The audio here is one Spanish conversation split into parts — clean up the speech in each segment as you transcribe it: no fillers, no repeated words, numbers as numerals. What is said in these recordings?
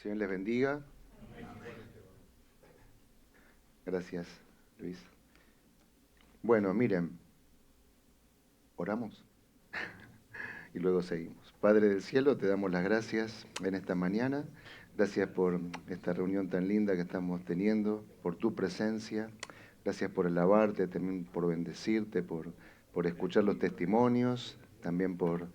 Señor les bendiga. Gracias, Luis. Bueno, miren, oramos y luego seguimos. Padre del cielo, te damos las gracias en esta mañana. Gracias por esta reunión tan linda que estamos teniendo, por tu presencia. Gracias por alabarte, también por bendecirte, por escuchar los testimonios, también por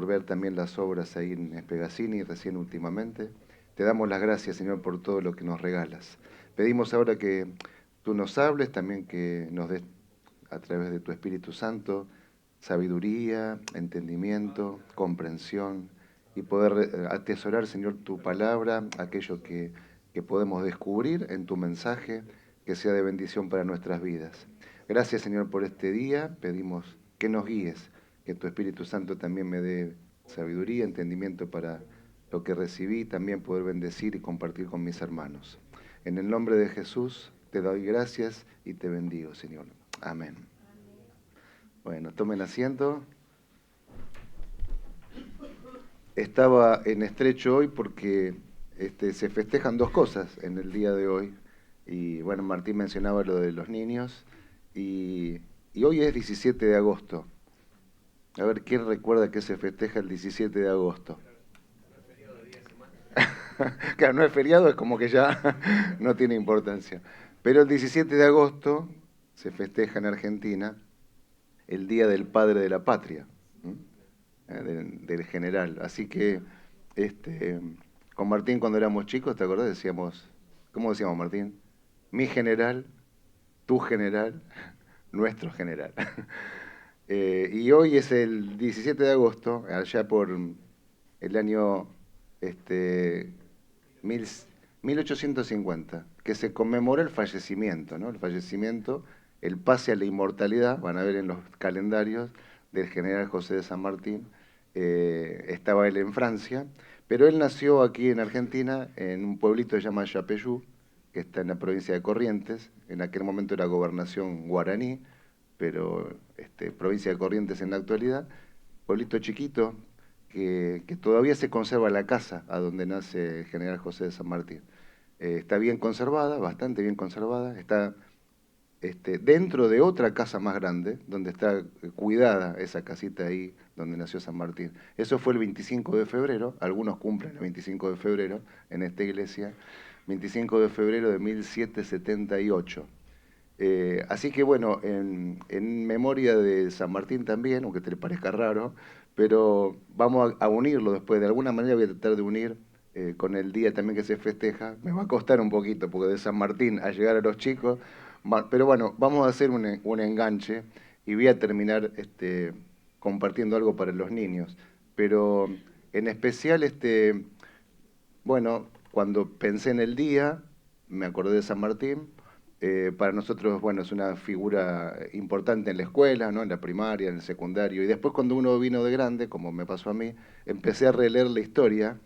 ver también las obras ahí en Espegasini recién últimamente. Te damos las gracias, Señor, por todo lo que nos regalas. Pedimos ahora que tú nos hables, también que nos des a través de tu Espíritu Santo sabiduría, entendimiento, comprensión y poder atesorar, Señor, tu palabra, aquello que podemos descubrir en tu mensaje, que sea de bendición para nuestras vidas. Gracias, Señor, por este día. Pedimos que nos guíes, que tu Espíritu Santo también me dé sabiduría, entendimiento para lo que recibí, también poder bendecir y compartir con mis hermanos. En el nombre de Jesús te doy gracias y te bendigo, Señor. Amén. Bueno, tomen asiento. Estaba en estrecho hoy porque se festejan dos cosas en el día de hoy. Y bueno, Martín mencionaba lo de los niños. Y hoy es 17 de agosto. A ver, ¿quién recuerda que se festeja el 17 de agosto? Claro, no es feriado, es como que ya no tiene importancia. Pero el 17 de agosto se festeja en Argentina el Día del Padre de la Patria. ¿M? Del general. Así que con Martín cuando éramos chicos, ¿te acordás? Decíamos, ¿cómo decíamos Martín? Mi general, tu general, nuestro general. Y hoy es el 17 de agosto, allá por el año este, mil- 1850, que se conmemora el fallecimiento, ¿no? El fallecimiento, el pase a la inmortalidad, van a ver en los calendarios, del general José de San Martín. Estaba él en Francia, pero él nació aquí en Argentina, en un pueblito que se llama Yapeyú, que está en la provincia de Corrientes. En aquel momento era gobernación guaraní, pero provincia de Corrientes en la actualidad. Pueblito chiquito, que todavía se conserva la casa a donde nace el general José de San Martín. Está bien conservada, bastante bien conservada, está dentro de otra casa más grande, donde está cuidada esa casita ahí donde nació San Martín. Eso fue el 25 de febrero, algunos cumplen el 25 de febrero en esta iglesia, 25 de febrero de 1778. Así que bueno, en memoria de San Martín también, aunque te le parezca raro, pero vamos a unirlo después. De alguna manera voy a tratar de unir con el día también que se festeja. Me va a costar un poquito, porque de San Martín a llegar a los chicos, pero bueno, vamos a hacer un enganche y voy a terminar compartiendo algo para los niños. Pero en especial, bueno, cuando pensé en el día, me acordé de San Martín. Para nosotros, bueno, es una figura importante en la escuela, ¿no? En la primaria, en el secundario. Y después cuando uno vino de grande, como me pasó a mí, empecé a releer la historia,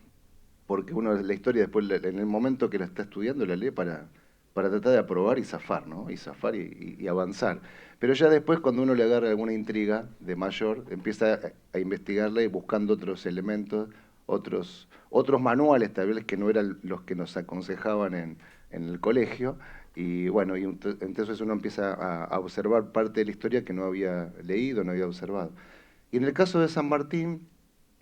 porque uno la historia después, en el momento que la está estudiando, la lee para tratar de aprobar y zafar, ¿no? Y zafar y avanzar. Pero ya después, cuando uno le agarra alguna intriga de mayor, empieza a investigarla y buscando otros elementos, otros manuales tal vez que no eran los que nos aconsejaban en el colegio. Y bueno, entonces uno empieza a observar parte de la historia que no había leído, no había observado. Y en el caso de San Martín,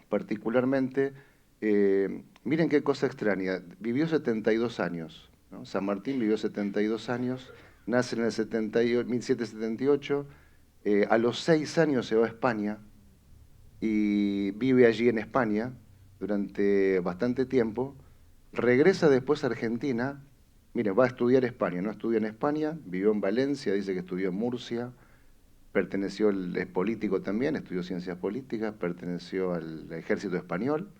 particularmente, miren qué cosa extraña, vivió 72 años, ¿no? San Martín vivió 72 años, nace en el 1778, a los 6 años se va a España y vive allí en España durante bastante tiempo, regresa después a Argentina, miren, va a estudiar España, no estudia en España, vivió en Valencia, dice que estudió en Murcia, perteneció, es político también, estudió ciencias políticas, perteneció al ejército español,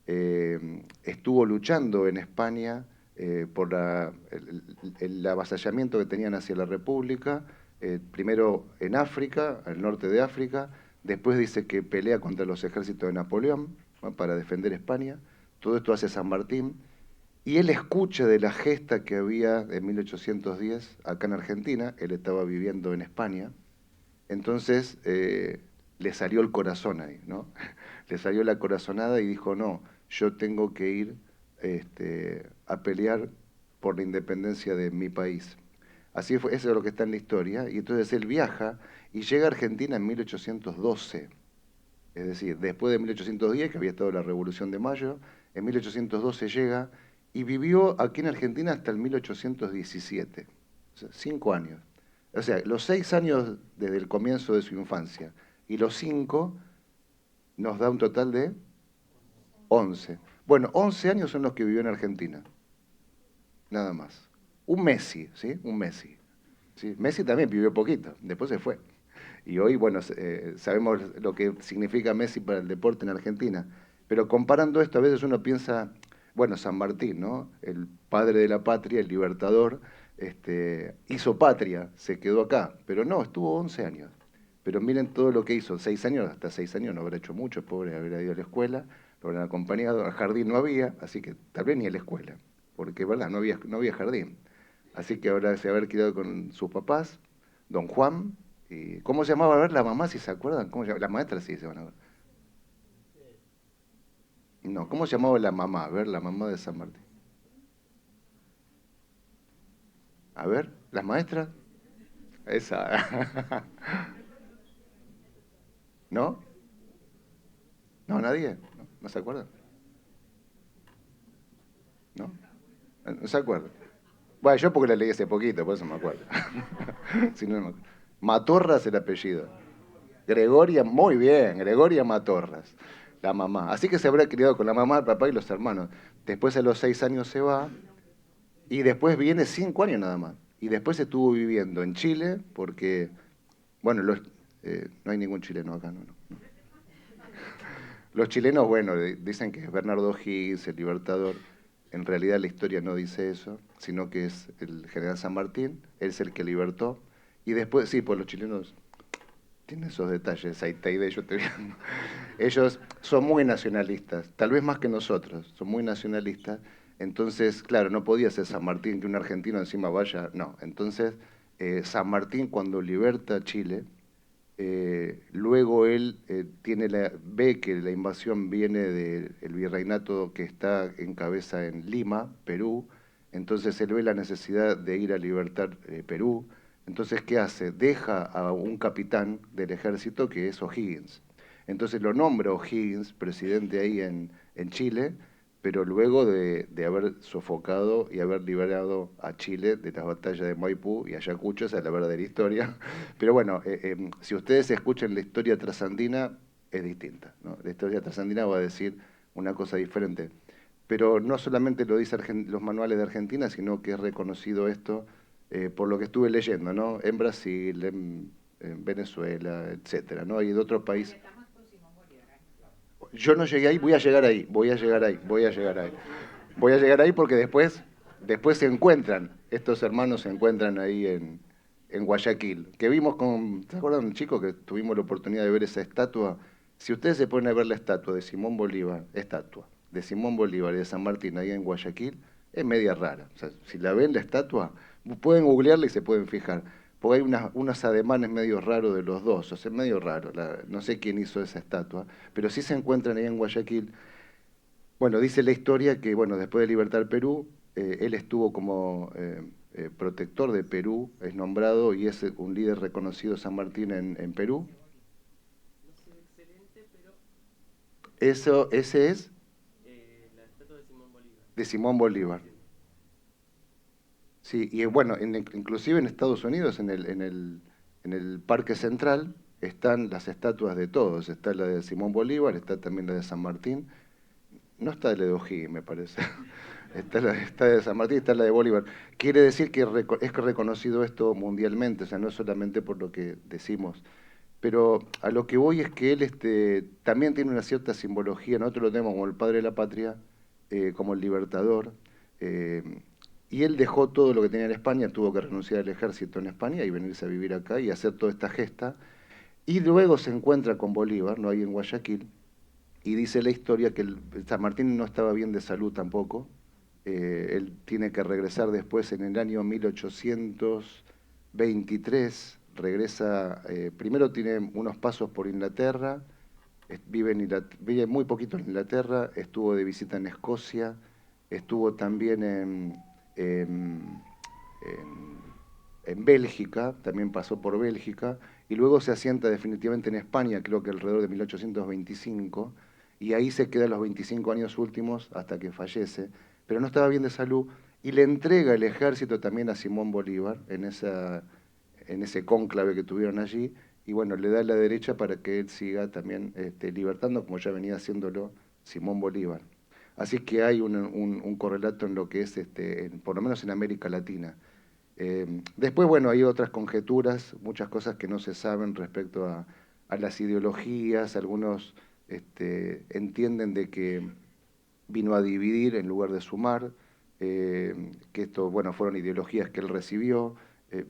estuvo luchando en España por el avasallamiento que tenían hacia la República, primero en África, al norte de África, después dice que pelea contra los ejércitos de Napoleón, ¿no? Para defender España, todo esto hace San Martín, y él escucha de la gesta que había en 1810 acá en Argentina, él estaba viviendo en España, entonces le salió el corazón ahí, ¿no? Le salió la corazonada y dijo, no, yo tengo que ir a pelear por la independencia de mi país. Así fue, eso es lo que está en la historia. Y entonces él viaja y llega a Argentina en 1812. Es decir, después de 1810, que había estado la Revolución de Mayo, en 1812 llega y vivió aquí en Argentina hasta el 1817. O sea, 5 años. O sea, los 6 años desde el comienzo de su infancia y los 5 nos da un total de 11. Bueno, 11 años son los que vivió en Argentina. Nada más. Un Messi, ¿sí? Un Messi. ¿Sí? Messi también vivió poquito, después se fue. Y hoy, bueno, sabemos lo que significa Messi para el deporte en Argentina. Pero comparando esto, a veces uno piensa, bueno, San Martín, ¿no? El padre de la patria, el libertador, hizo patria, se quedó acá. Pero no, estuvo 11 años. Pero miren todo lo que hizo, 6 años, hasta 6 años no habrá hecho mucho, pobre, habrá ido a la escuela, lo habrán acompañado, al jardín no había, así que tal vez ni a la escuela, porque, ¿verdad? No había jardín. Así que ahora se haber quedado con sus papás, don Juan, y ¿cómo se llamaba? A ver, la mamá, si se acuerdan, ¿cómo se llama? La maestra sí se van a ver. No, ¿cómo se llamaba la mamá? A ver, la mamá de San Martín. A ver, ¿las maestras? Esa. ¿No? ¿No, nadie? ¿No se acuerdan? ¿No? ¿No se acuerdan? Bueno, yo porque la leí hace poquito, por eso me acuerdo. Si no, no me acuerdo. Matorras el apellido. Gregoria, muy bien, Gregoria Matorras, la mamá. Así que se habrá criado con la mamá, el papá y los hermanos. Después a los 6 años se va y después viene 5 años nada más. Y después estuvo viviendo en Chile porque, bueno, no hay ningún chileno acá, no. Los chilenos, bueno, dicen que es Bernardo O'Higgins, el libertador. En realidad la historia no dice eso, sino que es el general San Martín, él es el que libertó. Y después, sí, pues los chilenos tienen esos detalles, ahí de ellos te Ellos son muy nacionalistas, tal vez más que nosotros, son muy nacionalistas. Entonces, claro, no podía ser San Martín que un argentino encima vaya, no. Entonces, San Martín cuando liberta Chile, luego él ve que la invasión viene del virreinato que está en cabeza en Lima, Perú, entonces él ve la necesidad de ir a libertar Perú, entonces ¿qué hace? Deja a un capitán del ejército que es O'Higgins. Entonces lo nombra O'Higgins, presidente ahí en Chile, pero luego de haber sofocado y haber liberado a Chile de las batallas de Maipú y Ayacucho, esa es la verdadera historia. Pero bueno, si ustedes escuchan la historia trasandina, es distinta, ¿no? La historia trasandina va a decir una cosa diferente. Pero no solamente lo dicen los manuales de Argentina, sino que es reconocido esto por lo que estuve leyendo, ¿no? En Brasil, en Venezuela, etcétera, ¿no? Y de otros países. Yo no llegué ahí, voy a llegar ahí, voy a llegar ahí, voy a llegar ahí. Voy a llegar ahí porque después se encuentran, estos hermanos se encuentran ahí en Guayaquil, que vimos con, ¿se acuerdan, chicos, que tuvimos la oportunidad de ver esa estatua? Si ustedes se ponen a ver la estatua de Simón Bolívar, de Simón Bolívar y de San Martín ahí en Guayaquil, es media rara. O sea, si la ven la estatua, pueden googlearla y se pueden fijar, porque hay unos ademanes medio raros de los dos, o sea, medio raro, no sé quién hizo esa estatua, pero sí se encuentran ahí en Guayaquil. Bueno, dice la historia que, bueno, después de libertar Perú, él estuvo como protector de Perú, es nombrado y es un líder reconocido San Martín en Perú. Ese es de Simón Bolívar. Sí, y bueno, inclusive en Estados Unidos, en el Parque Central, están las estatuas de todos. Está la de Simón Bolívar, está también la de San Martín. No está la de O'Higgins, me parece. Está de San Martín, está la de Bolívar. Quiere decir que es reconocido esto mundialmente, o sea, no solamente por lo que decimos. Pero a lo que voy es que él también tiene una cierta simbología. Nosotros lo tenemos como el padre de la patria, como el libertador. eh, y él dejó todo lo que tenía en España, tuvo que renunciar al ejército en España y venirse a vivir acá y hacer toda esta gesta. Y luego se encuentra con Bolívar, no ahí en Guayaquil, y dice la historia que San Martín no estaba bien de salud tampoco. Él tiene que regresar después en el año 1823. Regresa, primero tiene unos pasos por Inglaterra, vive muy poquito en Inglaterra, estuvo de visita en Escocia, estuvo también en- en Bélgica, también pasó por Bélgica, y luego se asienta definitivamente en España, creo que alrededor de 1825, y ahí se queda los 25 años últimos hasta que fallece, pero no estaba bien de salud, y le entrega el ejército también a Simón Bolívar en ese cónclave que tuvieron allí, y bueno, le da la derecha para que él siga también libertando, como ya venía haciéndolo Simón Bolívar. Así que hay un correlato en lo que es, por lo menos en América Latina. Después, bueno, hay otras conjeturas, muchas cosas que no se saben respecto a las ideologías. Algunos entienden de que vino a dividir en lugar de sumar, que esto, bueno, fueron ideologías que él recibió. Eh,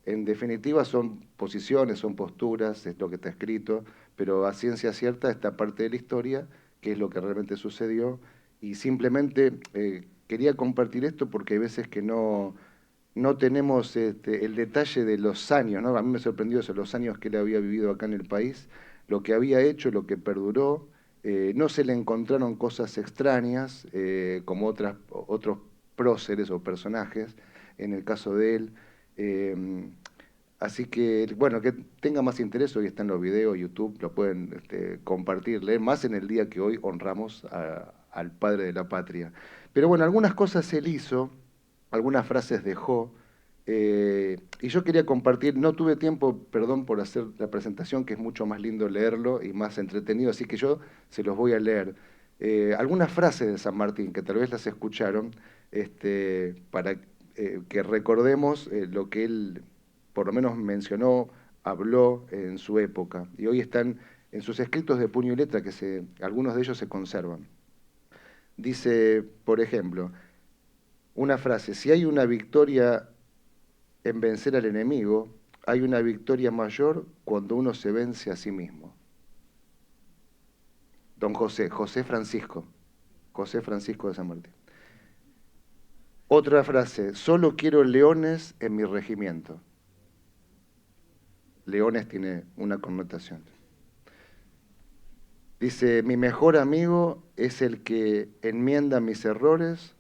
en definitiva son posiciones, son posturas, es lo que está escrito, pero a ciencia cierta esta parte de la historia, que es lo que realmente sucedió, y simplemente quería compartir esto porque hay veces que no tenemos el detalle de los años, ¿no? A mí me sorprendió eso, los años que él había vivido acá en el país, lo que había hecho, lo que perduró. No se le encontraron cosas extrañas, como otros próceres o personajes, en el caso de él. Eh, Así que, bueno, que tenga más interés, hoy están los videos, YouTube, lo pueden compartir, leer, más en el día que hoy honramos al padre de la patria. Pero bueno, algunas cosas él hizo, algunas frases dejó, y yo quería compartir, no tuve tiempo, perdón por hacer la presentación, que es mucho más lindo leerlo y más entretenido, así que yo se los voy a leer. Algunas frases de San Martín, que tal vez las escucharon, para que recordemos lo que él por lo menos mencionó, habló en su época, y hoy están en sus escritos de puño y letra, algunos de ellos se conservan. Dice, por ejemplo, una frase: si hay una victoria en vencer al enemigo, hay una victoria mayor cuando uno se vence a sí mismo. Don José Francisco de San Martín. Otra frase: solo quiero leones en mi regimiento. Leones tiene una connotación. Dice, mi mejor amigo es el que enmienda mis errores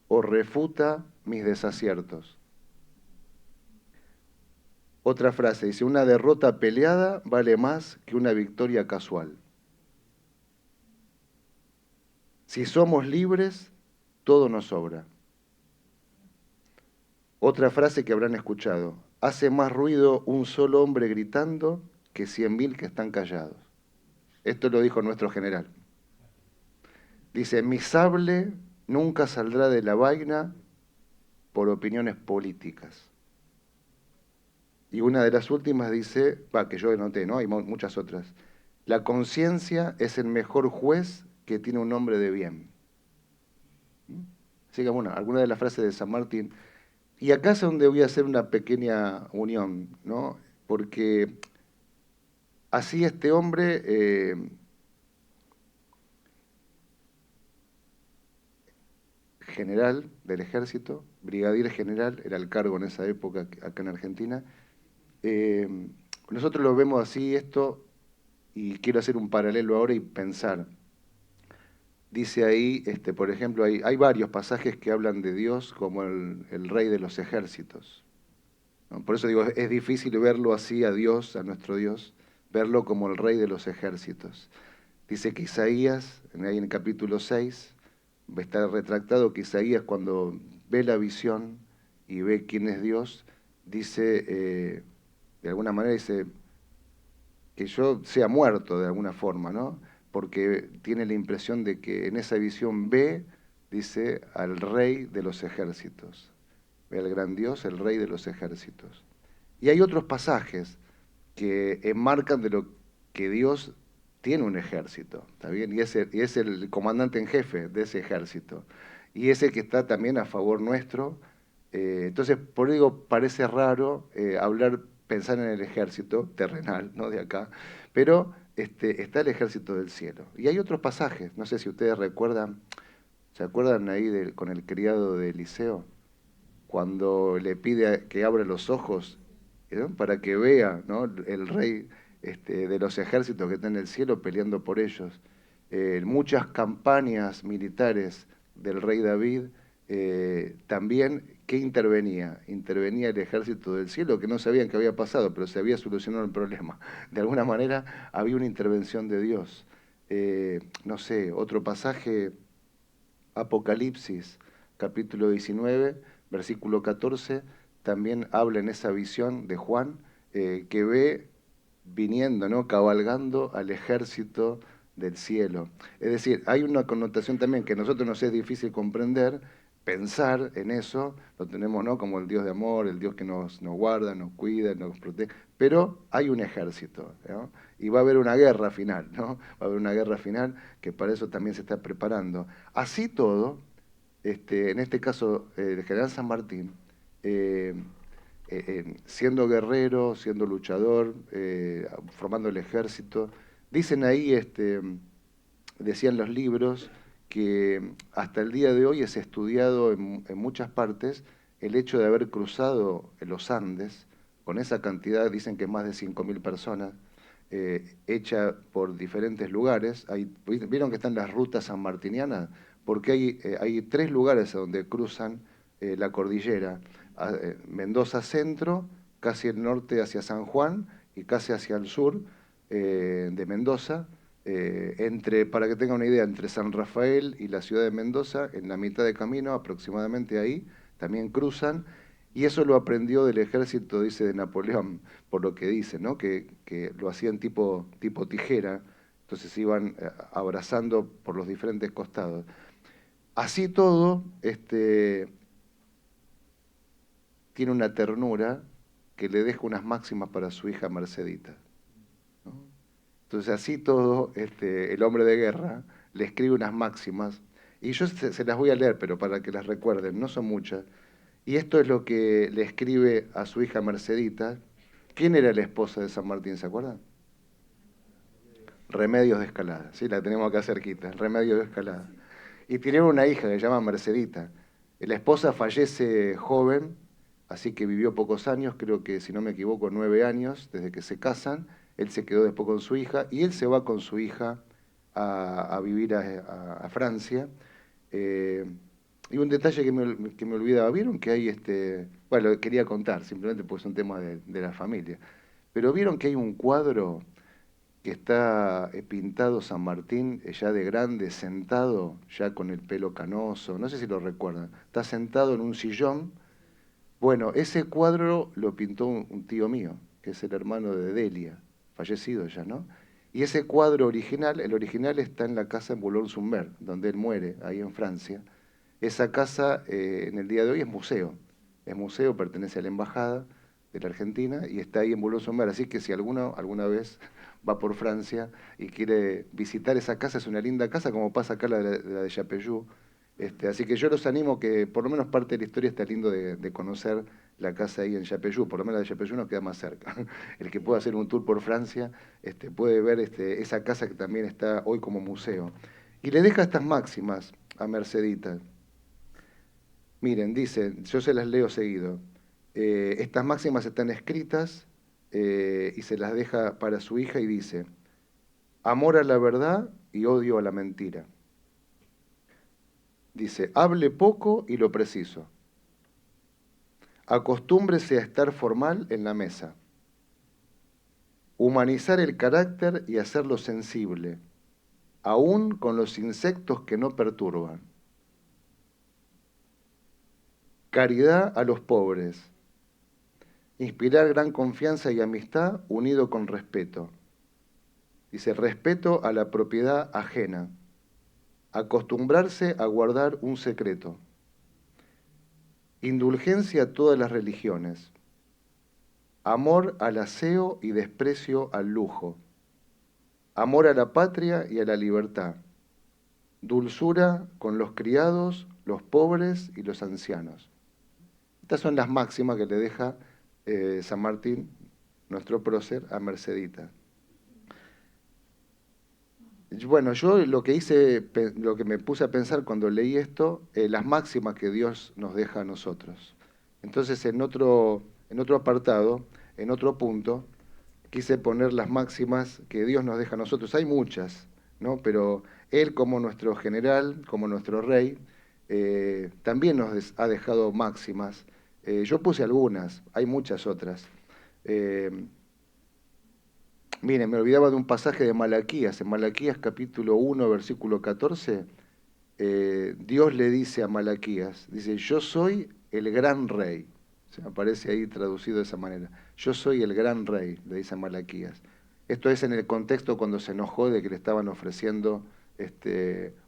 o refuta mis desaciertos. Otra frase dice, una derrota peleada vale más que una victoria casual. Si somos libres, todo nos sobra. Otra frase que habrán escuchado, hace más ruido un solo hombre gritando que 100.000 que están callados. Esto lo dijo nuestro general. Dice, mi sable nunca saldrá de la vaina por opiniones políticas. Y una de las últimas dice, que yo noté, ¿no? Hay muchas otras. La conciencia es el mejor juez que tiene un hombre de bien. Así que bueno, alguna de las frases de San Martín. Y acá es donde voy a hacer una pequeña unión, ¿no? Porque así este hombre, general del ejército, brigadier general, era el cargo en esa época acá en Argentina. Eh, Nosotros lo vemos así, esto, y quiero hacer un paralelo ahora y pensar. Dice ahí, por ejemplo, hay varios pasajes que hablan de Dios como el rey de los ejércitos, ¿no? Por eso digo, es difícil verlo así a Dios, a nuestro Dios, verlo como el rey de los ejércitos. Dice que Isaías, ahí en el capítulo 6, está retractado que Isaías cuando ve la visión y ve quién es Dios, dice, de alguna manera dice, que yo sea muerto de alguna forma, ¿no? Porque tiene la impresión de que en esa visión ve, dice, al rey de los ejércitos. Ve al gran Dios, el rey de los ejércitos. Y hay otros pasajes que enmarcan de lo que Dios tiene un ejército, ¿está bien? Y es el comandante en jefe de ese ejército. Y ese que está también a favor nuestro. Entonces, por eso digo, parece raro pensar en el ejército terrenal, ¿no? De acá, pero está el ejército del cielo. Y hay otros pasajes, no sé si ustedes recuerdan, ¿se acuerdan ahí con el criado de Eliseo? Cuando le pide que abra los ojos, ¿no? Para que vea, ¿no? El rey de los ejércitos que está en el cielo peleando por ellos. Muchas campañas militares del rey David, también, ¿qué intervenía? Intervenía el ejército del cielo, que no sabían qué había pasado, pero se había solucionado el problema. De alguna manera había una intervención de Dios. No sé, otro pasaje, Apocalipsis, capítulo 19, versículo 14, también habla en esa visión de Juan, que ve viniendo, ¿no? Cabalgando al ejército del cielo. Es decir, hay una connotación también que a nosotros nos es difícil comprender, pensar en eso, lo tenemos, ¿no? Como el Dios de amor, el Dios que nos guarda, nos cuida, nos protege, pero hay un ejército, ¿no? Y va a haber una guerra final, ¿no? Va a haber una guerra final que para eso también se está preparando. Así todo, en este caso, el general San Martín, eh, siendo guerrero, siendo luchador, formando el ejército. Dicen ahí, decían los libros, que hasta el día de hoy es estudiado en muchas partes el hecho de haber cruzado los Andes con esa cantidad, dicen que más de 5.000 personas, hecha por diferentes lugares. ¿Vieron que están las rutas sanmartinianas? Porque hay 3 lugares a donde cruzan la cordillera. Mendoza Centro, casi el norte hacia San Juan y casi hacia el sur de Mendoza. Para que tenga una idea, entre San Rafael y la ciudad de Mendoza, en la mitad de camino, aproximadamente ahí, también cruzan. Y eso lo aprendió del ejército, dice, de Napoleón, por lo que dice, ¿no? Que lo hacían tipo tijera, entonces iban abrazando por los diferentes costados. Así todo, tiene una ternura que le deja unas máximas para su hija Mercedita, ¿no? Entonces, así todo, el hombre de guerra le escribe unas máximas, y yo se las voy a leer, pero para que las recuerden, no son muchas. Y esto es lo que le escribe a su hija Mercedita. ¿Quién era la esposa de San Martín, se acuerdan? Remedios de Escalada, sí, la tenemos acá cerquita, Remedios de Escalada. Y tiene una hija que se llama Mercedita. La esposa fallece joven, así que vivió pocos años, creo que si no me equivoco 9 años desde que se casan. Él se quedó después con su hija y él se va con su hija a vivir a Francia. Eh, y un detalle que me olvidaba, ¿vieron que hay bueno, lo quería contar, simplemente porque es un tema de la familia, pero vieron que hay un cuadro que está pintado San Martín ya de grande, sentado, ya con el pelo canoso, no sé si lo recuerdan, está sentado en un sillón? Bueno, ese cuadro lo pintó un tío mío, que es el hermano de Delia, fallecido ya, ¿no? Y ese cuadro original, el original está en la casa en Boulogne-sur-Mer, donde él muere, ahí en Francia. Esa casa en el día de hoy es museo, pertenece a la embajada de la Argentina y está ahí en Boulogne-sur-Mer. Así que si alguno alguna vez va por Francia y quiere visitar esa casa, es una linda casa, como pasa acá la de Yapeyú. Así que yo los animo que por lo menos parte de la historia está lindo de conocer la casa ahí en Yapeyú, por lo menos la de Yapeyú nos queda más cerca. El que pueda hacer un tour por Francia puede ver esa casa que también está hoy como museo. Y le deja estas máximas a Mercedita. Miren, dice, yo se las leo seguido. Estas máximas están escritas y se las deja para su hija y dice, amor a la verdad y odio a la mentira. Dice, hable poco y lo preciso. Acostúmbrese a estar formal en la mesa. Humanizar el carácter y hacerlo sensible, aún con los insectos que no perturban. Caridad a los pobres. Inspirar gran confianza y amistad unido con respeto. Dice, respeto a la propiedad ajena. Acostumbrarse a guardar un secreto. Indulgencia a todas las religiones. Amor al aseo y desprecio al lujo. Amor a la patria y a la libertad. Dulzura con los criados, los pobres y los ancianos. Estas son las máximas que le deja San Martín, nuestro prócer, a Mercedita. Bueno, yo lo que hice, lo que me puse a pensar cuando leí esto, las máximas que Dios nos deja a nosotros. Entonces, en otro apartado, en otro punto, quise poner las máximas que Dios nos deja a nosotros. Hay muchas, ¿no? Pero Él como nuestro general, como nuestro rey, también ha dejado máximas. Yo puse algunas, hay muchas otras. Eh, Miren, me olvidaba de un pasaje de Malaquías. En Malaquías capítulo 1, versículo 14, Dios le dice a Malaquías, dice, yo soy el gran rey. Se aparece ahí traducido de esa manera. Yo soy el gran rey, le dice a Malaquías. Esto es en el contexto cuando se enojó de que le estaban ofreciendo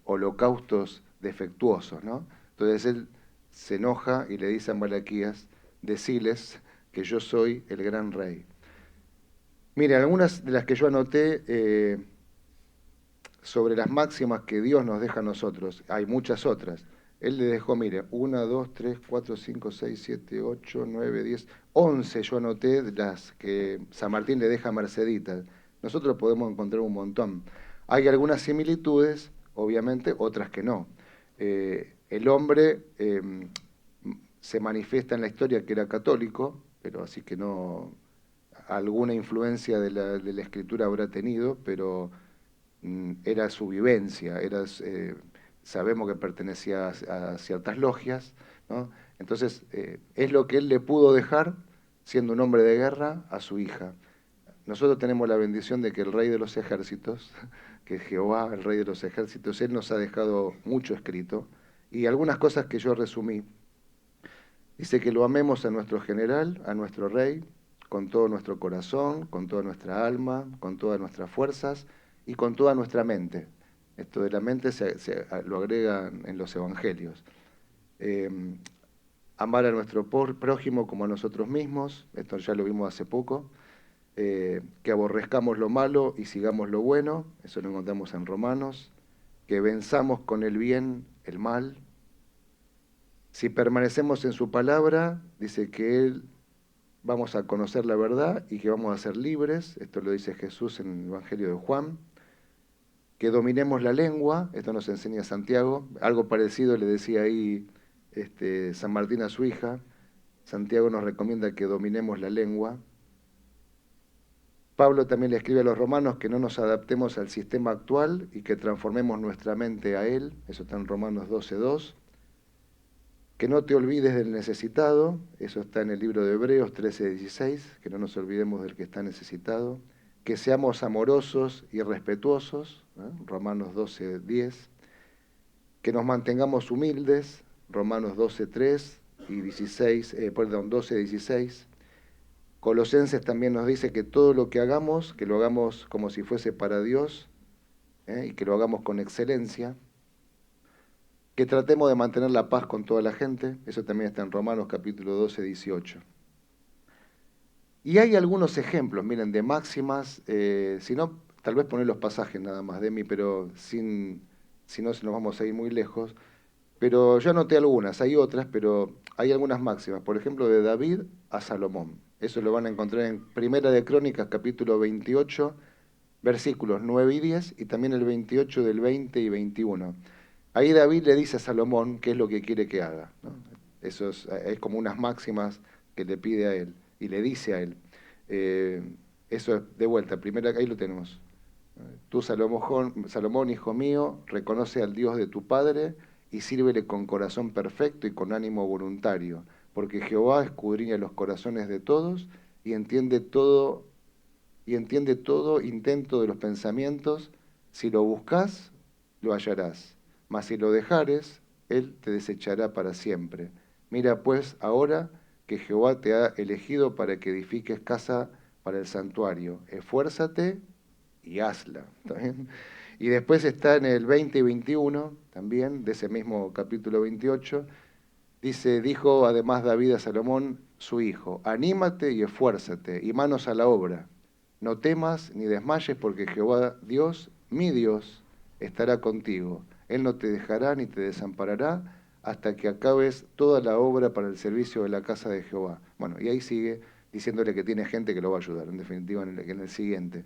holocaustos defectuosos, ¿no? Entonces él se enoja y le dice a Malaquías, deciles que yo soy el gran rey. Mire, algunas de las que yo anoté sobre las máximas que Dios nos deja a nosotros, hay muchas otras. Él le dejó, mire, 1, 2, 3, 4, 5, 6, 7, 8, 9, 10, 11 yo anoté de las que San Martín le deja a Mercedita. Nosotros podemos encontrar un montón. Hay algunas similitudes, obviamente, otras que no. El hombre se manifiesta en la historia que era católico, pero así que no, alguna influencia de la escritura habrá tenido, pero era su vivencia, sabemos que pertenecía a ciertas logias, ¿no? Entonces, es lo que él le pudo dejar, siendo un hombre de guerra, a su hija. Nosotros tenemos la bendición de que el Rey de los Ejércitos, que es Jehová, el Rey de los Ejércitos, Él nos ha dejado mucho escrito, y algunas cosas que yo resumí. Dice que lo amemos a nuestro general, a nuestro Rey, con todo nuestro corazón, con toda nuestra alma, con todas nuestras fuerzas y con toda nuestra mente. Esto de la mente lo agrega en los evangelios. Eh, Amar a nuestro prójimo como a nosotros mismos, esto ya lo vimos hace poco. Que aborrezcamos lo malo y sigamos lo bueno, eso lo encontramos en Romanos. Que venzamos con el bien el mal. Si permanecemos en su palabra, dice que Él vamos a conocer la verdad y que vamos a ser libres, esto lo dice Jesús en el Evangelio de Juan. Que dominemos la lengua, esto nos enseña Santiago, algo parecido le decía ahí San Martín a su hija. Santiago nos recomienda que dominemos la lengua. Pablo también le escribe a los romanos que no nos adaptemos al sistema actual y que transformemos nuestra mente a él, eso está en Romanos 12:2. Que no te olvides del necesitado, eso está en el libro de Hebreos 13:16, que no nos olvidemos del que está necesitado. Que seamos amorosos y respetuosos, Romanos 12:10. Que nos mantengamos humildes, Romanos 12:3 y 12:16. Colosenses también nos dice que todo lo que hagamos, que lo hagamos como si fuese para Dios, y que lo hagamos con excelencia. Que tratemos de mantener la paz con toda la gente, eso también está en Romanos capítulo 12:18. Y hay algunos ejemplos, miren, de máximas, si no, tal vez poner los pasajes nada más, Demi, pero si no, se nos vamos a ir muy lejos. Pero yo anoté algunas, hay otras, pero hay algunas máximas. Por ejemplo, de David a Salomón. Eso lo van a encontrar en Primera de Crónicas, capítulo 28, versículos 9 y 10, y también el 28 del 20 y 21. Ahí David le dice a Salomón qué es lo que quiere que haga, ¿no? Eso es como unas máximas que le pide a él, y le dice a él. Eh, Eso es, de vuelta, primera, ahí lo tenemos. Tú, Salomón, hijo mío, reconoce al Dios de tu Padre y sírvele con corazón perfecto y con ánimo voluntario, porque Jehová escudriña los corazones de todos y entiende todo intento de los pensamientos. Si lo buscas, lo hallarás, mas si lo dejares, él te desechará para siempre. Mira pues ahora que Jehová te ha elegido para que edifiques casa para el santuario. Esfuérzate y hazla. ¿Está bien? Y después está en el 20 y 21, también, de ese mismo capítulo 28, dijo además David a Salomón, su hijo, anímate y esfuérzate, y manos a la obra. No temas ni desmayes, porque Jehová Dios, mi Dios, estará contigo. Él no te dejará ni te desamparará hasta que acabes toda la obra para el servicio de la casa de Jehová. Bueno, y ahí sigue diciéndole que tiene gente que lo va a ayudar, en definitiva, en el siguiente.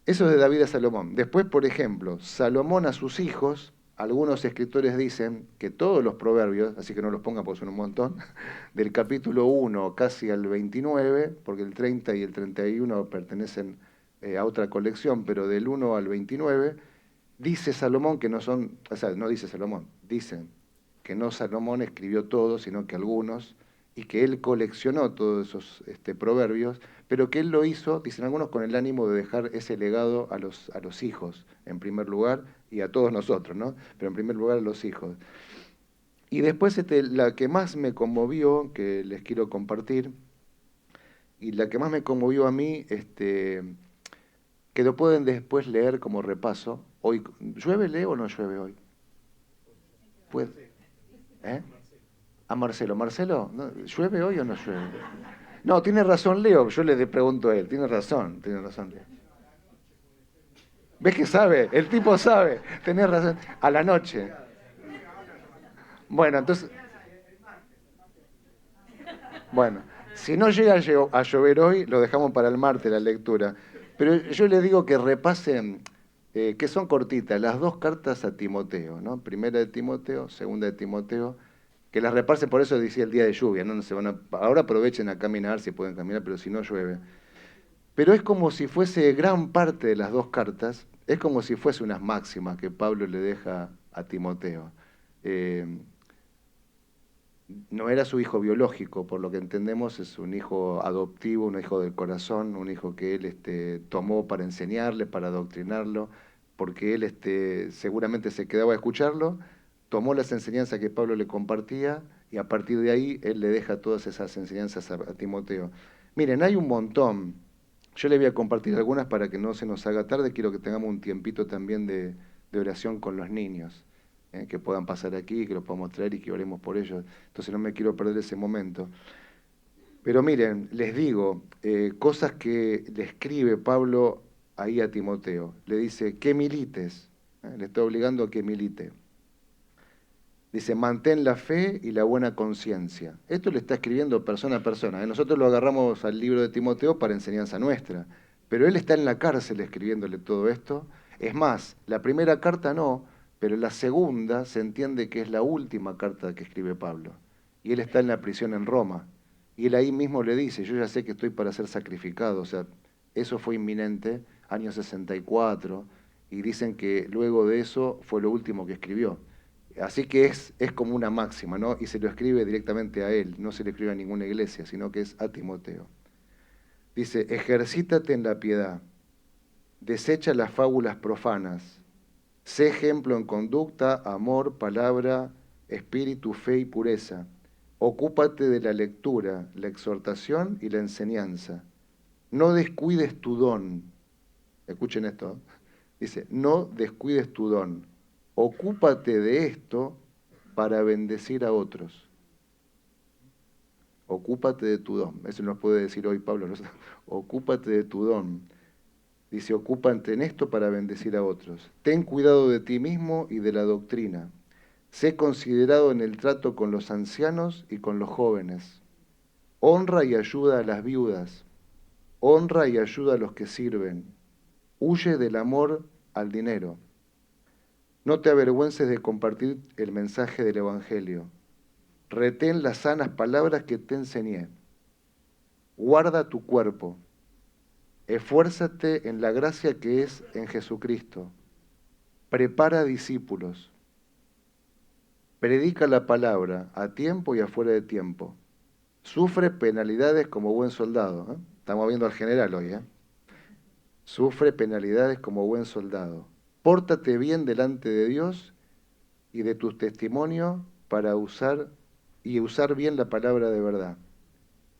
Eso es de David a Salomón. Después, por ejemplo, Salomón a sus hijos, algunos escritores dicen que todos los proverbios, así que no los pongan porque son un montón, del capítulo 1 casi al 29, porque el 30 y el 31 pertenecen a otra colección, pero del 1 al 29, dice Salomón que no son, o sea, no dice Salomón, dicen que no Salomón escribió todos, sino que algunos, y que él coleccionó todos esos proverbios, pero que él lo hizo, dicen algunos, con el ánimo de dejar ese legado a los hijos, en primer lugar, y a todos nosotros, ¿no? Pero en primer lugar a los hijos. Y después la que más me conmovió, que les quiero compartir, y la que más me conmovió a mí, que lo pueden después leer como repaso. Hoy, ¿llueve, Leo, o no llueve hoy? Pues, ¿eh? A Marcelo. Marcelo, ¿llueve hoy o no llueve? No, tiene razón Leo, yo le pregunto a él, tiene razón Leo. ¿Ves que sabe? El tipo sabe, tenés razón. A la noche. Bueno, entonces, bueno, si no llega a llover hoy, lo dejamos para el martes la lectura. Pero yo le digo que repasen, que son cortitas, las dos cartas a Timoteo, ¿no? Primera de Timoteo, segunda de Timoteo, que las repasen, por eso decía el día de lluvia, ¿no? No se van ahora aprovechen a caminar si pueden caminar, pero si no llueve. Pero es como si fuese gran parte de las dos cartas, es como si fuese unas máximas que Pablo le deja a Timoteo. Eh, no era su hijo biológico, por lo que entendemos, es un hijo adoptivo, un hijo del corazón, un hijo que él tomó para enseñarle, para adoctrinarlo, porque él seguramente se quedaba a escucharlo, tomó las enseñanzas que Pablo le compartía y a partir de ahí él le deja todas esas enseñanzas a Timoteo. Miren, hay un montón. Yo le voy a compartir algunas para que no se nos haga tarde. Quiero que tengamos un tiempito también de oración con los niños, que puedan pasar aquí, que los podamos traer y que oremos por ellos. Entonces no me quiero perder ese momento. Pero miren, les digo, cosas que le escribe Pablo ahí a Timoteo. Le dice, que milites. Le está obligando a que milite. Dice, mantén la fe y la buena conciencia. Esto le está escribiendo persona a persona. Nosotros lo agarramos al libro de Timoteo para enseñanza nuestra. Pero él está en la cárcel escribiéndole todo esto. Es más, la primera carta no, pero la segunda se entiende que es la última carta que escribe Pablo. Y él está en la prisión en Roma. Y él ahí mismo le dice, yo ya sé que estoy para ser sacrificado. O sea, eso fue inminente, año 64. Y dicen que luego de eso fue lo último que escribió. Así que es como una máxima, ¿no? Y se lo escribe directamente a él, no se le escribe a ninguna iglesia, sino que es a Timoteo. Dice, ejercítate en la piedad, desecha las fábulas profanas, sé ejemplo en conducta, amor, palabra, espíritu, fe y pureza. Ocúpate de la lectura, la exhortación y la enseñanza. No descuides tu don. Escuchen esto. Dice, no descuides tu don. Ocúpate de esto para bendecir a otros. Ocúpate de tu don. Eso nos puede decir hoy Pablo. ¿No? Ocúpate de tu don. Dice, ocúpate en esto para bendecir a otros. Ten cuidado de ti mismo y de la doctrina. Sé considerado en el trato con los ancianos y con los jóvenes. Honra y ayuda a las viudas. Honra y ayuda a los que sirven. Huye del amor al dinero. No te avergüences de compartir el mensaje del Evangelio. Retén las sanas palabras que te enseñé. Guarda tu cuerpo. Esfuérzate en la gracia que es en Jesucristo. Prepara discípulos. Predica la palabra a tiempo y afuera de tiempo. Sufre penalidades como buen soldado. ¿Eh? Estamos viendo al general hoy. Sufre penalidades como buen soldado. Pórtate bien delante de Dios y de tus testimonios para usar bien la palabra de verdad.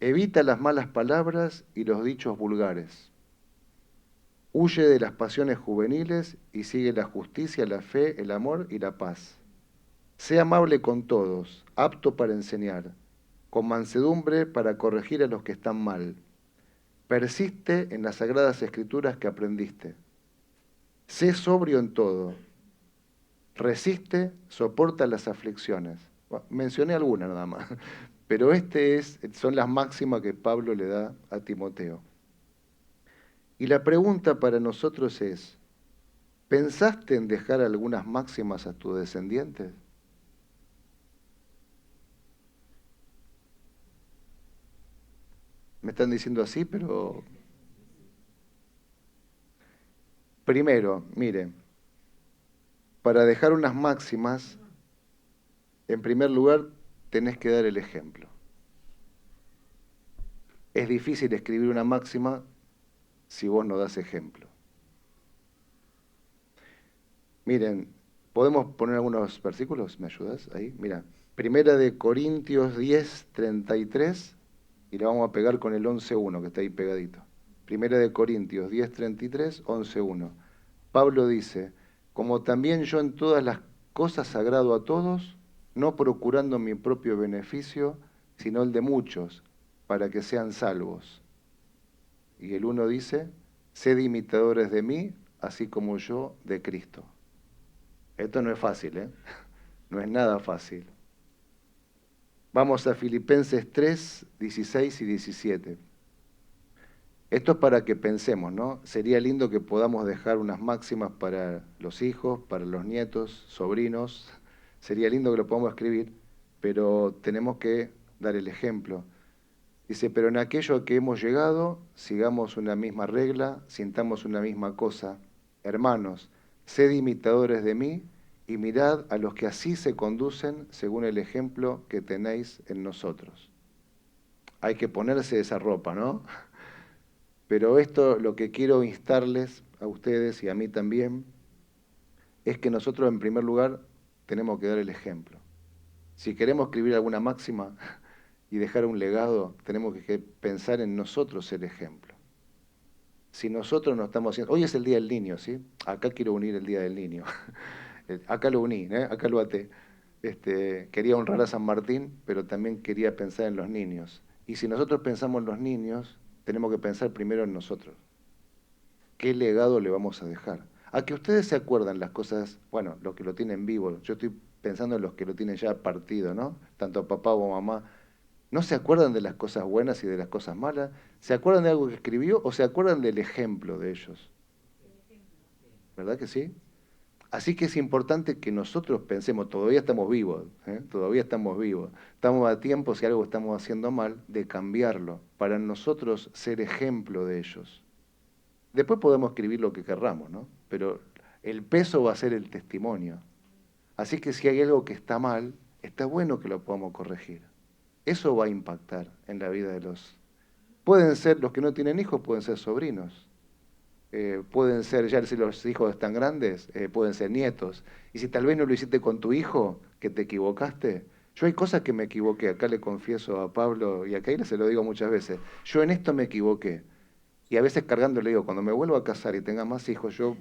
Evita las malas palabras y los dichos vulgares. Huye de las pasiones juveniles y sigue la justicia, la fe, el amor y la paz. Sé amable con todos, apto para enseñar, con mansedumbre para corregir a los que están mal. Persiste en las sagradas escrituras que aprendiste. Sé sobrio en todo. Resiste, soporta las aflicciones. Bueno, mencioné algunas nada más, pero son las máximas que Pablo le da a Timoteo. Y la pregunta para nosotros es, ¿pensaste en dejar algunas máximas a tus descendientes? Me están diciendo así, pero primero, mire, para dejar unas máximas En primer lugar, tenés que dar el ejemplo. Es difícil escribir una máxima si vos no das ejemplo. Miren, ¿podemos poner algunos versículos? ¿Me ayudas ahí? Mira, Primera de Corintios 10:33 y la vamos a pegar con el 11:1 que está ahí pegadito. Primera de Corintios 10:33, 11:1. Pablo dice, como también yo en todas las cosas agrado a todos, no procurando mi propio beneficio, sino el de muchos, para que sean salvos. Y el 1 dice, sed imitadores de mí, así como yo de Cristo. Esto no es fácil, ¿eh? No es nada fácil. Vamos a Filipenses 3, 16 y 17. Esto es para que pensemos, ¿no? Sería lindo que podamos dejar unas máximas para los hijos, para los nietos, sobrinos. Sería lindo que lo podamos escribir, pero tenemos que dar el ejemplo. Dice, pero en aquello a que hemos llegado, sigamos una misma regla, sintamos una misma cosa. Hermanos, sed imitadores de mí y mirad a los que así se conducen según el ejemplo que tenéis en nosotros. Hay que ponerse esa ropa, ¿no? Pero esto lo que quiero instarles a ustedes y a mí también es que nosotros en primer lugar tenemos que dar el ejemplo. Si queremos escribir alguna máxima y dejar un legado, tenemos que pensar en nosotros el ejemplo. Si nosotros no estamos haciendo... Hoy es el Día del Niño, ¿sí? Acá quiero unir el Día del Niño. Acá lo uní, ¿eh? Acá lo até. Quería honrar a San Martín, pero también quería pensar en los niños. Y si nosotros pensamos en los niños, tenemos que pensar primero en nosotros. ¿Qué legado le vamos a dejar? A que ustedes se acuerdan las cosas, bueno, los que lo tienen vivo, yo estoy pensando en los que lo tienen ya partido, ¿no? Tanto papá o mamá. ¿No se acuerdan de las cosas buenas y de las cosas malas? ¿Se acuerdan de algo que escribió o se acuerdan del ejemplo de ellos? ¿Verdad que sí? Así que es importante que nosotros pensemos, todavía estamos vivos, ¿eh? Todavía estamos vivos. Estamos a tiempo, si algo estamos haciendo mal, de cambiarlo, para nosotros ser ejemplo de ellos. Después podemos escribir lo que querramos, ¿no? Pero el peso va a ser el testimonio. Así que si hay algo que está mal, está bueno que lo podamos corregir. Eso va a impactar en la vida de los... Pueden ser, los que no tienen hijos, pueden ser sobrinos. Pueden ser, ya si los hijos están grandes, pueden ser nietos. Y si tal vez no lo hiciste con tu hijo, que te equivocaste, yo hay cosas que me equivoqué, acá le confieso a Pablo y a Keila se lo digo muchas veces, yo en esto me equivoqué. Y a veces cargando le digo, cuando me vuelvo a casar y tenga más hijos, yo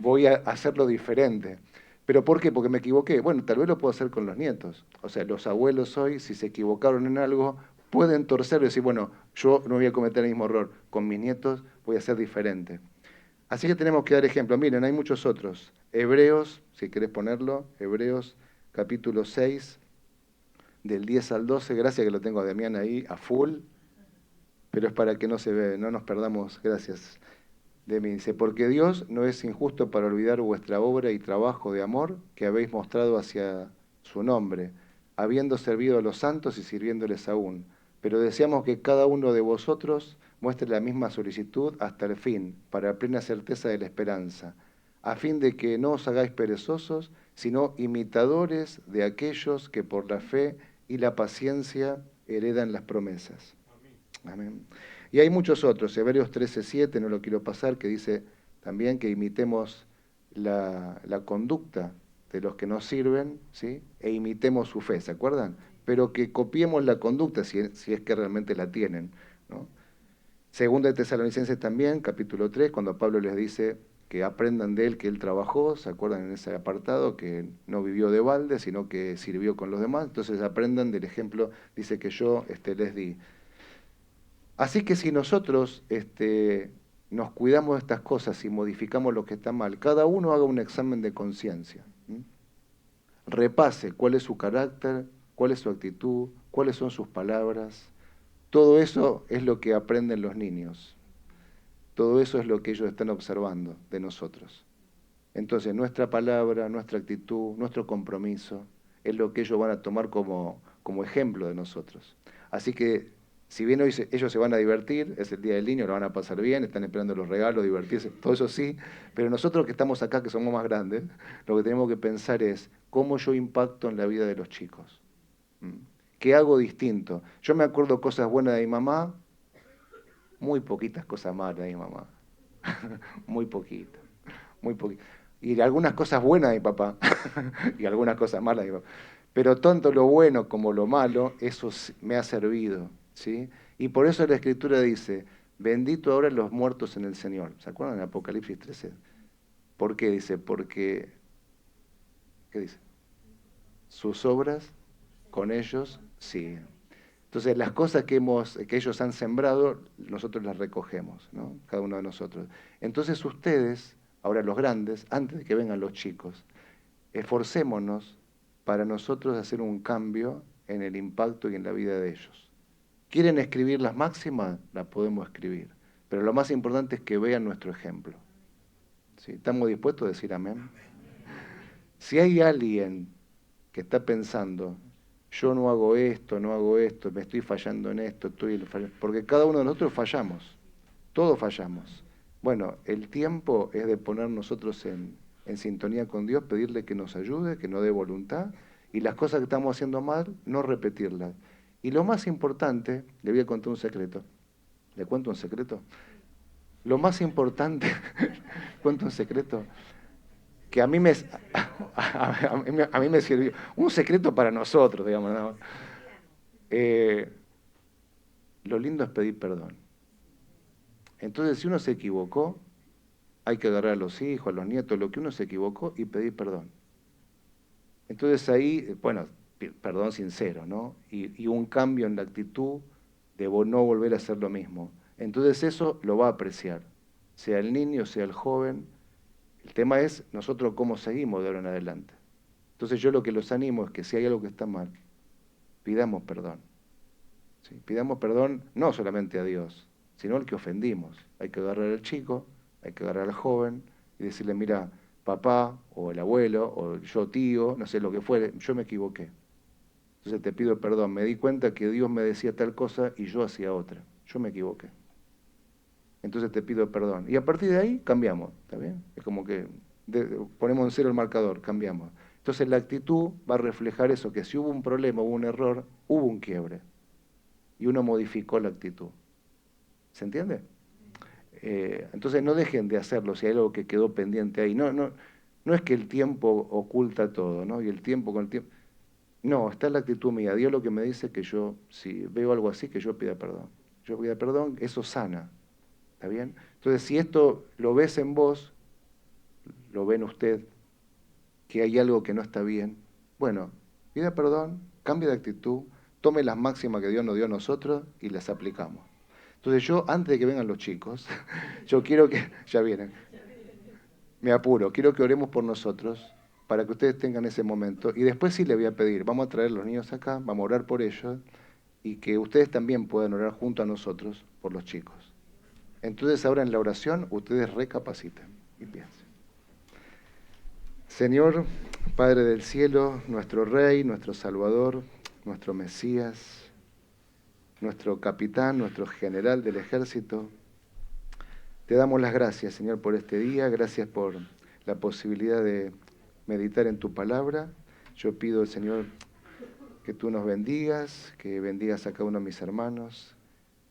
voy a hacerlo diferente. ¿Pero por qué? Porque me equivoqué. Bueno, tal vez lo puedo hacer con los nietos. O sea, los abuelos hoy, si se equivocaron en algo, pueden torcer y decir, bueno, yo no voy a cometer el mismo error. Con mis nietos voy a ser diferente. Así que tenemos que dar ejemplo. Miren, hay muchos otros. Hebreos, si querés ponerlo, Hebreos capítulo 6, del 10 al 12. Gracias que lo tengo a Damián ahí, a full. Pero es para que no se ve, no nos perdamos. Gracias. De mí. Dice, porque Dios no es injusto para olvidar vuestra obra y trabajo de amor que habéis mostrado hacia su nombre, habiendo servido a los santos y sirviéndoles aún. Pero deseamos que cada uno de vosotros muestre la misma solicitud hasta el fin, para plena certeza de la esperanza, a fin de que no os hagáis perezosos, sino imitadores de aquellos que por la fe y la paciencia heredan las promesas. Amén. Y hay muchos otros, Hebreos 13:7, no lo quiero pasar, que dice también que imitemos la conducta de los que nos sirven, ¿sí? E imitemos su fe, ¿se acuerdan? Pero que copiemos la conducta si es que realmente la tienen, ¿no? Segunda de Tesalonicenses también, capítulo 3, cuando Pablo les dice que aprendan de él que él trabajó, ¿se acuerdan en ese apartado? Que no vivió de balde, sino que sirvió con los demás. Entonces aprendan del ejemplo, dice que yo les di. Así que si nosotros nos cuidamos de estas cosas y modificamos lo que está mal, cada uno haga un examen de conciencia. Repase cuál es su carácter, cuál es su actitud, cuáles son sus palabras. Todo eso es lo que aprenden los niños. Todo eso es lo que ellos están observando de nosotros. Entonces nuestra palabra, nuestra actitud, nuestro compromiso es lo que ellos van a tomar como ejemplo de nosotros. Así que Si bien hoy ellos se van a divertir, es el Día del Niño, lo van a pasar bien, están esperando los regalos, divertirse, todo eso sí, pero nosotros que estamos acá, que somos más grandes, lo que tenemos que pensar es cómo yo impacto en la vida de los chicos. ¿Mm? ¿Qué hago distinto? Yo me acuerdo cosas buenas de mi mamá, muy poquitas cosas malas de mi mamá, muy poquitas, muy poquitas. Y algunas cosas buenas de mi papá, y algunas cosas malas de mi papá. Pero tanto lo bueno como lo malo, eso me ha servido, ¿sí? Y por eso la Escritura dice, bendito ahora los muertos en el Señor. ¿Se acuerdan de Apocalipsis 13? ¿Por qué dice? Porque, ¿qué dice? Sus obras con ellos siguen. Entonces, las cosas que ellos han sembrado, nosotros las recogemos, ¿no? Cada uno de nosotros. Entonces, ustedes, ahora los grandes, antes de que vengan los chicos, esforcémonos para nosotros hacer un cambio en el impacto y en la vida de ellos. ¿Quieren escribir las máximas? Las podemos escribir. Pero lo más importante es que vean nuestro ejemplo. ¿Sí? ¿Estamos dispuestos a decir amén? Si hay alguien que está pensando, yo no hago esto, no hago esto, me estoy fallando en esto, estoy fallando, porque cada uno de nosotros fallamos, todos fallamos. Bueno, el tiempo es de poner nosotros en sintonía con Dios, pedirle que nos ayude, que nos dé voluntad, y las cosas que estamos haciendo mal, no repetirlas. Y lo más importante, le voy a contar un secreto. ¿Le cuento un secreto? Lo más importante, cuento un secreto, que a mí me sirvió. Un secreto para nosotros, digamos, ¿no? Eh, lo lindo es pedir perdón. Entonces, si uno se equivocó, hay que agarrar a los hijos, a los nietos, lo que uno se equivocó y pedir perdón. Entonces ahí, bueno, perdón sincero, ¿no? Y un cambio en la actitud de no volver a hacer lo mismo. Entonces eso lo va a apreciar, sea el niño, sea el joven. El tema es nosotros cómo seguimos de ahora en adelante. Entonces yo lo que los animo es que si hay algo que está mal, pidamos perdón. ¿Sí? Pidamos perdón no solamente a Dios, sino al que ofendimos. Hay que agarrar al chico, hay que agarrar al joven y decirle, mira, papá o el abuelo o yo tío, no sé lo que fuere, yo me equivoqué. Entonces te pido perdón, me di cuenta que Dios me decía tal cosa y yo hacía otra. Yo me equivoqué. Entonces te pido perdón. Y a partir de ahí cambiamos, ¿está bien? Es como que ponemos en cero el marcador, cambiamos. Entonces la actitud va a reflejar eso, que si hubo un problema, hubo un error, hubo un quiebre. Y uno modificó la actitud. ¿Se entiende? Entonces no dejen de hacerlo si hay algo que quedó pendiente ahí. No es que el tiempo oculta todo, ¿no? Y el tiempo con el tiempo. No, está la actitud mía. Dios lo que me dice es que yo, si veo algo así, que yo pida perdón. Yo pida perdón, eso sana. ¿Está bien? Entonces, si esto lo ves en vos, lo ve en usted, que hay algo que no está bien, bueno, pida perdón, cambie de actitud, tome las máximas que Dios nos dio a nosotros y las aplicamos. Entonces yo, antes de que vengan los chicos, yo quiero que, ya vienen, me apuro, quiero que oremos por nosotros para que ustedes tengan ese momento. Y después sí le voy a pedir, vamos a traer a los niños acá, vamos a orar por ellos y que ustedes también puedan orar junto a nosotros por los chicos. Entonces ahora en la oración ustedes recapaciten y piensen. Señor, Padre del cielo, nuestro Rey, nuestro Salvador, nuestro Mesías, nuestro capitán, nuestro general del ejército, te damos las gracias, Señor, por este día, gracias por la posibilidad de meditar en tu palabra. Yo pido, Señor, que tú nos bendigas, que bendigas a cada uno de mis hermanos,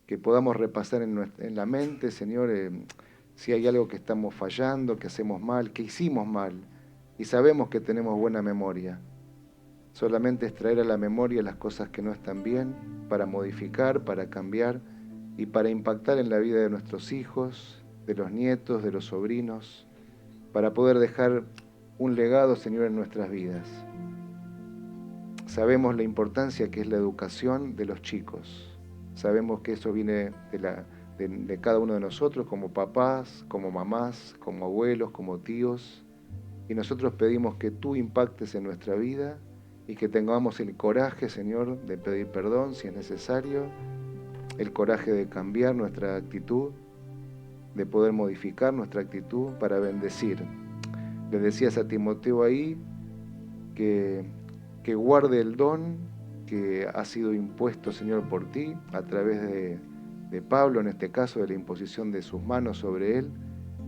que podamos repasar en la mente, Señor, si hay algo que estamos fallando, que hacemos mal, que hicimos mal, y sabemos que tenemos buena memoria. Solamente es traer a la memoria las cosas que no están bien, para modificar, para cambiar y para impactar en la vida de nuestros hijos, de los nietos, de los sobrinos, para poder dejar un legado, Señor, en nuestras vidas. Sabemos la importancia que es la educación de los chicos. Sabemos que eso viene de cada uno de nosotros, como papás, como mamás, como abuelos, como tíos. Y nosotros pedimos que tú impactes en nuestra vida y que tengamos el coraje, Señor, de pedir perdón si es necesario, el coraje de cambiar nuestra actitud, de poder modificar nuestra actitud para bendecir. Le decías a Timoteo ahí que guarde el don que ha sido impuesto, Señor, por ti, a través de Pablo, en este caso, de la imposición de sus manos sobre él,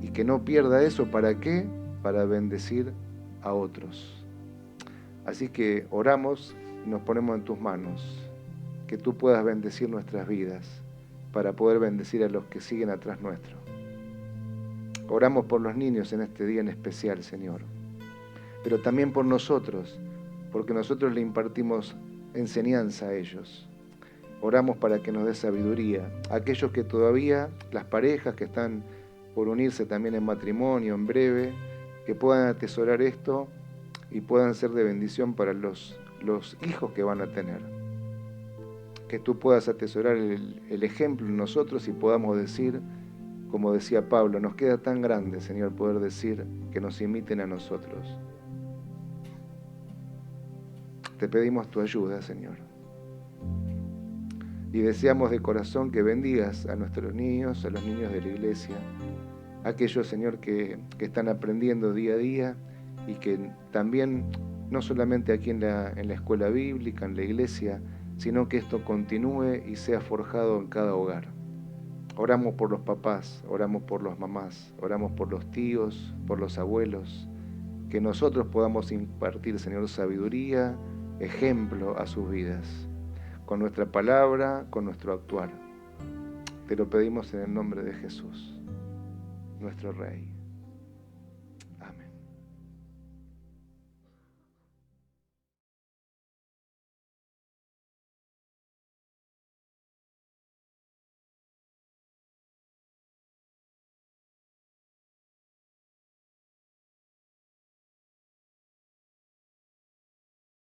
y que no pierda eso. ¿Para qué? Para bendecir a otros. Así que oramos y nos ponemos en tus manos, que tú puedas bendecir nuestras vidas, para poder bendecir a los que siguen atrás nuestro. Oramos por los niños en este día en especial, Señor, pero también por nosotros, porque nosotros le impartimos enseñanza a ellos. Oramos para que nos dé sabiduría. Aquellos que todavía, las parejas que están por unirse también en matrimonio en breve, que puedan atesorar esto y puedan ser de bendición para los hijos que van a tener. Que tú puedas atesorar el ejemplo en nosotros y podamos decir, como decía Pablo, nos queda tan grande, Señor, poder decir que nos imiten a nosotros. Te pedimos tu ayuda, Señor. Y deseamos de corazón que bendigas a nuestros niños, a los niños de la iglesia, aquellos, Señor, que están aprendiendo día a día y que también, no solamente aquí en la escuela bíblica, en la iglesia, sino que esto continúe y sea forjado en cada hogar. Oramos por los papás, oramos por las mamás, oramos por los tíos, por los abuelos, que nosotros podamos impartir, Señor, sabiduría, ejemplo a sus vidas, con nuestra palabra, con nuestro actuar. Te lo pedimos en el nombre de Jesús, nuestro Rey.